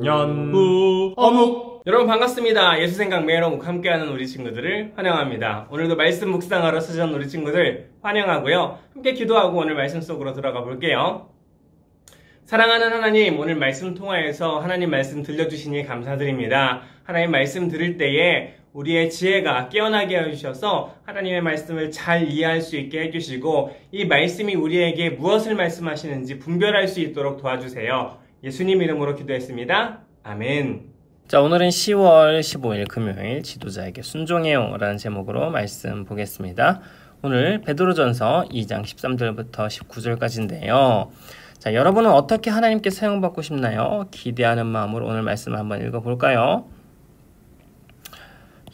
후 어묵. 여러분 반갑습니다. 예수생각 매일 어묵 함께하는 우리 친구들을 환영합니다. 오늘도 말씀 묵상하러 찾아온 우리 친구들 환영하고요. 함께 기도하고 오늘 말씀 속으로 들어가 볼게요. 사랑하는 하나님, 오늘 말씀 통하여서 하나님 말씀 들려주시니 감사드립니다. 하나님 말씀 들을 때에 우리의 지혜가 깨어나게 해주셔서 하나님의 말씀을 잘 이해할 수 있게 해주시고 이 말씀이 우리에게 무엇을 말씀하시는지 분별할 수 있도록 도와주세요. 예수님 이름으로 기도했습니다. 아멘. 자, 오늘은 10월 15일 금요일 지도자에게 순종해요 라는 제목으로 말씀 보겠습니다. 오늘 베드로전서 2장 13절부터 19절까지인데요. 자, 여러분은 어떻게 하나님께 사용받고 싶나요? 기대하는 마음으로 오늘 말씀을 한번 읽어볼까요?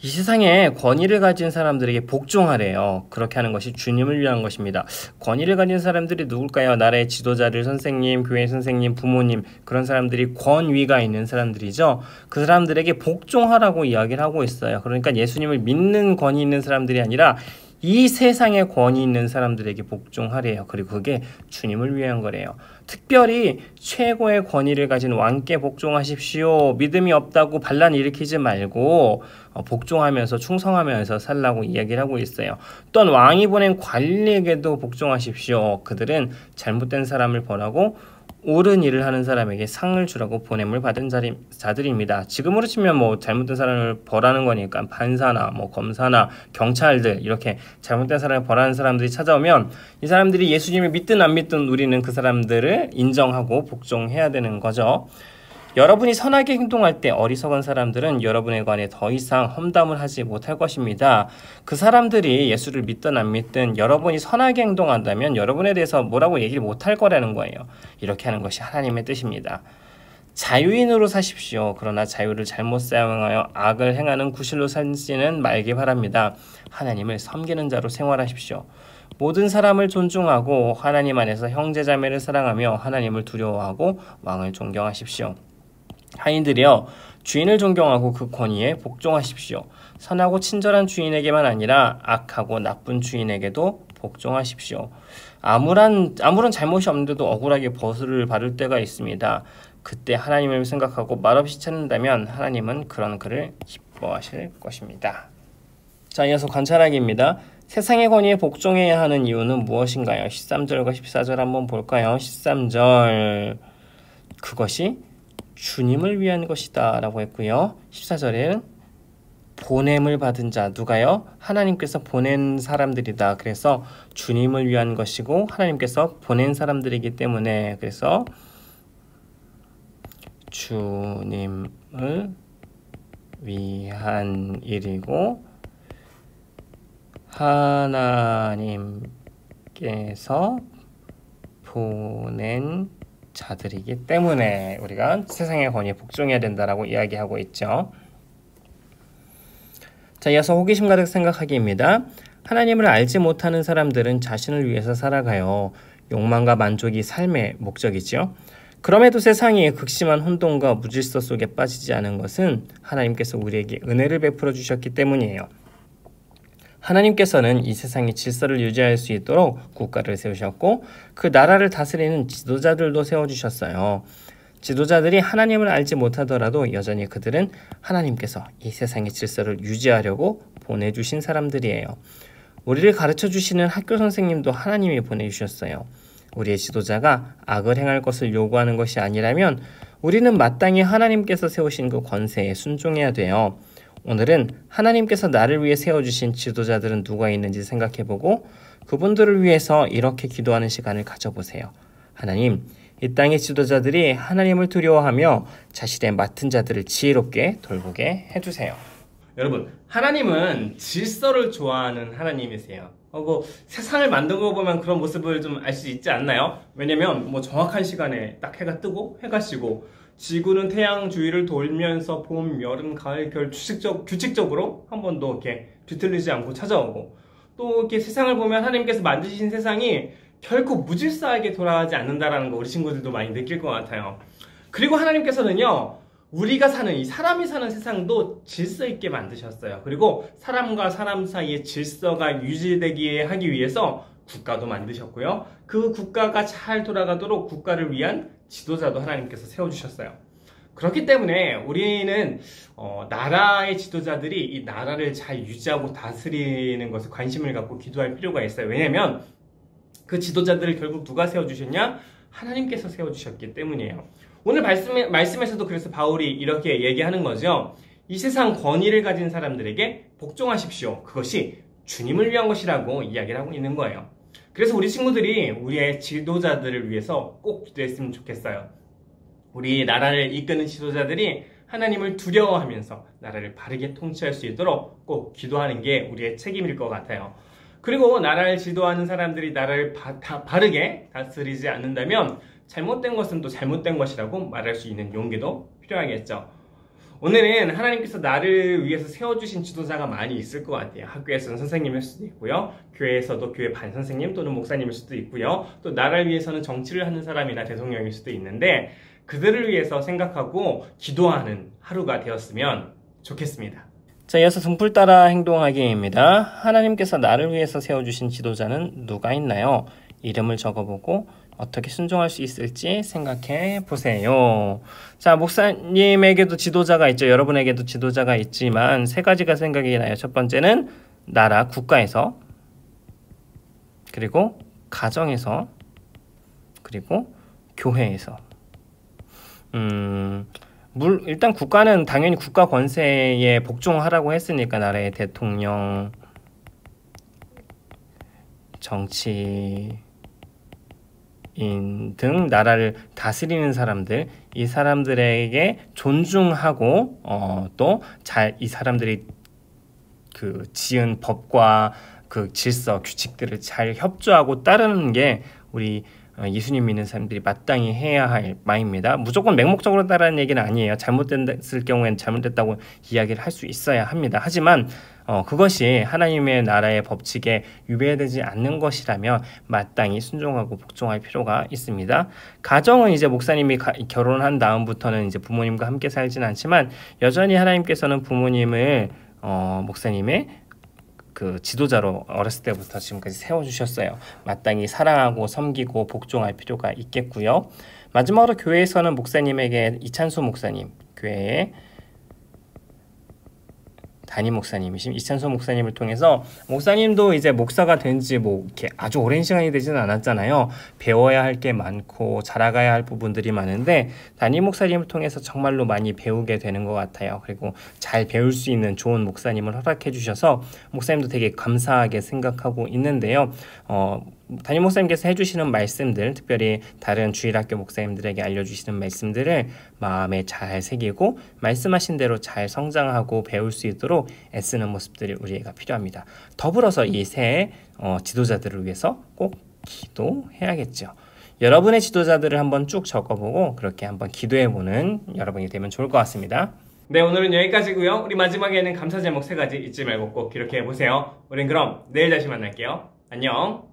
이 세상에 권위를 가진 사람들에게 복종하래요. 그렇게 하는 것이 주님을 위한 것입니다. 권위를 가진 사람들이 누굴까요? 나라의 지도자들, 선생님, 교회 선생님, 부모님, 그런 사람들이 권위가 있는 사람들이죠. 그 사람들에게 복종하라고 이야기를 하고 있어요. 그러니까 예수님을 믿는 권위 있는 사람들이 아니라 이 세상에 권위 있는 사람들에게 복종하래요. 그리고 그게 주님을 위한 거래요. 특별히 최고의 권위를 가진 왕께 복종하십시오. 믿음이 없다고 반란 일으키지 말고 복종하면서 충성하면서 살라고 이야기를 하고 있어요. 또한 왕이 보낸 관리에게도 복종하십시오. 그들은 잘못된 사람을 벌하고 옳은 일을 하는 사람에게 상을 주라고 보냄을 받은 자들입니다. 지금으로 치면 뭐 잘못된 사람을 벌하는 거니까 판사나 뭐 검사나 경찰들 이렇게 잘못된 사람을 벌하는 사람들이 찾아오면 이 사람들이 예수님을 믿든 안 믿든 우리는 그 사람들을 인정하고 복종해야 되는 거죠. 여러분이 선하게 행동할 때 어리석은 사람들은 여러분에 관해 더 이상 험담을 하지 못할 것입니다. 그 사람들이 예수를 믿든 안 믿든 여러분이 선하게 행동한다면 여러분에 대해서 뭐라고 얘기를 못할 거라는 거예요. 이렇게 하는 것이 하나님의 뜻입니다. 자유인으로 사십시오. 그러나 자유를 잘못 사용하여 악을 행하는 구실로 살지는 말기 바랍니다. 하나님을 섬기는 자로 생활하십시오. 모든 사람을 존중하고 하나님 안에서 형제자매를 사랑하며 하나님을 두려워하고 왕을 존경하십시오. 하인들이여, 주인을 존경하고 그 권위에 복종하십시오. 선하고 친절한 주인에게만 아니라 악하고 나쁜 주인에게도 복종하십시오. 아무런 잘못이 없는데도 억울하게 벌을 받을 때가 있습니다. 그때 하나님을 생각하고 말없이 찾는다면 하나님은 그런 그를 기뻐하실 것입니다. 자, 이어서 관찰하기입니다. 세상의 권위에 복종해야 하는 이유는 무엇인가요? 13절과 14절 한번 볼까요? 13절, 그것이 주님을 위한 것이다 라고 했고요. 14절에는 보냄을 받은 자, 누가요? 하나님께서 보낸 사람들이다. 그래서 주님을 위한 것이고 하나님께서 보낸 사람들이기 때문에 그래서 주님을 위한 일이고 하나님께서 보낸 자들이기 때문에 우리가 세상의 권위에 복종해야 된다라고 이야기하고 있죠. 자, 이어서 호기심 가득 생각하기입니다. 하나님을 알지 못하는 사람들은 자신을 위해서 살아가요. 욕망과 만족이 삶의 목적이죠. 그럼에도 세상이 극심한 혼돈과 무질서 속에 빠지지 않은 것은 하나님께서 우리에게 은혜를 베풀어 주셨기 때문이에요. 하나님께서는 이 세상의 질서를 유지할 수 있도록 국가를 세우셨고 그 나라를 다스리는 지도자들도 세워주셨어요. 지도자들이 하나님을 알지 못하더라도 여전히 그들은 하나님께서 이 세상의 질서를 유지하려고 보내주신 사람들이에요. 우리를 가르쳐주시는 학교 선생님도 하나님이 보내주셨어요. 우리의 지도자가 악을 행할 것을 요구하는 것이 아니라면 우리는 마땅히 하나님께서 세우신 그 권세에 순종해야 돼요. 오늘은 하나님께서 나를 위해 세워주신 지도자들은 누가 있는지 생각해보고 그분들을 위해서 이렇게 기도하는 시간을 가져보세요. 하나님, 이 땅의 지도자들이 하나님을 두려워하며 자신의 맡은 자들을 지혜롭게 돌보게 해주세요. 여러분, 하나님은 질서를 좋아하는 하나님이세요. 세상을 만든 거 보면 그런 모습을 좀 알 수 있지 않나요? 왜냐면 정확한 시간에 딱 해가 뜨고 해가 지고 지구는 태양 주위를 돌면서 봄, 여름, 가을, 겨울 규칙적으로 한 번도 이렇게 뒤틀리지 않고 찾아오고 또 이렇게 세상을 보면 하나님께서 만드신 세상이 결코 무질서하게 돌아가지 않는다라는 거 우리 친구들도 많이 느낄 것 같아요. 그리고 하나님께서는요, 우리가 사는 이 사람이 사는 세상도 질서 있게 만드셨어요. 그리고 사람과 사람 사이의 질서가 유지되게 하기 위해서 국가도 만드셨고요. 그 국가가 잘 돌아가도록 국가를 위한 지도자도 하나님께서 세워주셨어요. 그렇기 때문에 우리는 나라의 지도자들이 이 나라를 잘 유지하고 다스리는 것에 관심을 갖고 기도할 필요가 있어요. 왜냐하면 그 지도자들을 결국 누가 세워주셨냐? 하나님께서 세워주셨기 때문이에요. 오늘 말씀에서도 그래서 바울이 이렇게 얘기하는 거죠. 이 세상 권위를 가진 사람들에게 복종하십시오. 그것이 주님을 위한 것이라고 이야기를 하고 있는 거예요. 그래서 우리 친구들이 우리의 지도자들을 위해서 꼭 기도했으면 좋겠어요. 우리 나라를 이끄는 지도자들이 하나님을 두려워하면서 나라를 바르게 통치할 수 있도록 꼭 기도하는 게 우리의 책임일 것 같아요. 그리고 나라를 지도하는 사람들이 나라를 바르게 다스리지 않는다면 잘못된 것은 또 잘못된 것이라고 말할 수 있는 용기도 필요하겠죠. 오늘은 하나님께서 나를 위해서 세워주신 지도자가 많이 있을 것 같아요. 학교에서는 선생님일 수도 있고요. 교회에서도 교회 반선생님 또는 목사님일 수도 있고요. 또 나라를 위해서는 정치를 하는 사람이나 대통령일 수도 있는데 그들을 위해서 생각하고 기도하는 하루가 되었으면 좋겠습니다. 자, 이어서 등불 따라 행동하기입니다. 하나님께서 나를 위해서 세워주신 지도자는 누가 있나요? 이름을 적어보고 어떻게 순종할 수 있을지 생각해 보세요. 자, 목사님에게도 지도자가 있죠. 여러분에게도 지도자가 있지만 세 가지가 생각이 나요. 첫 번째는 나라, 국가에서, 그리고 가정에서, 그리고 교회에서. 일단 국가는 당연히 국가 권세에 복종하라고 했으니까 나라의 대통령, 정치인 등 나라를 다스리는 사람들, 이 사람들에게 존중하고 또 잘 이 사람들이 그 지은 법과 그 질서, 규칙들을 잘 협조하고 따르는 게 우리 예수님 믿는 사람들이 마땅히 해야 할 바입니다. 무조건 맹목적으로 따르는 얘기는 아니에요. 잘못됐을 경우에는 잘못됐다고 이야기를 할 수 있어야 합니다. 하지만 그것이 하나님의 나라의 법칙에 위배되지 않는 것이라면 마땅히 순종하고 복종할 필요가 있습니다. 가정은 이제 목사님이 결혼한 다음부터는 이제 부모님과 함께 살진 않지만 여전히 하나님께서는 부모님을 목사님의 그 지도자로 어렸을 때부터 지금까지 세워주셨어요. 마땅히 사랑하고 섬기고 복종할 필요가 있겠고요. 마지막으로 교회에서는 목사님에게 이찬수 목사님, 교회의 담임 목사님이신 이찬수 목사님을 통해서 목사님도 이제 목사가 된 지 뭐 이렇게 아주 오랜 시간이 되지는 않았잖아요. 배워야 할 게 많고 자라가야 할 부분들이 많은데 담임 목사님을 통해서 정말로 많이 배우게 되는 것 같아요. 그리고 잘 배울 수 있는 좋은 목사님을 허락해 주셔서 목사님도 되게 감사하게 생각하고 있는데요. 담임 목사님께서 해주시는 말씀들, 특별히 다른 주일학교 목사님들에게 알려주시는 말씀들을 마음에 잘 새기고 말씀하신 대로 잘 성장하고 배울 수 있도록 애쓰는 모습들이 우리가 필요합니다. 더불어서 이 새 지도자들을 위해서 꼭 기도해야겠죠. 여러분의 지도자들을 한번 쭉 적어보고 그렇게 한번 기도해보는 여러분이 되면 좋을 것 같습니다. 네, 오늘은 여기까지고요. 우리 마지막에는 감사 제목 3가지 잊지 말고 꼭 기록해보세요. 우린 그럼 내일 다시 만날게요. 안녕.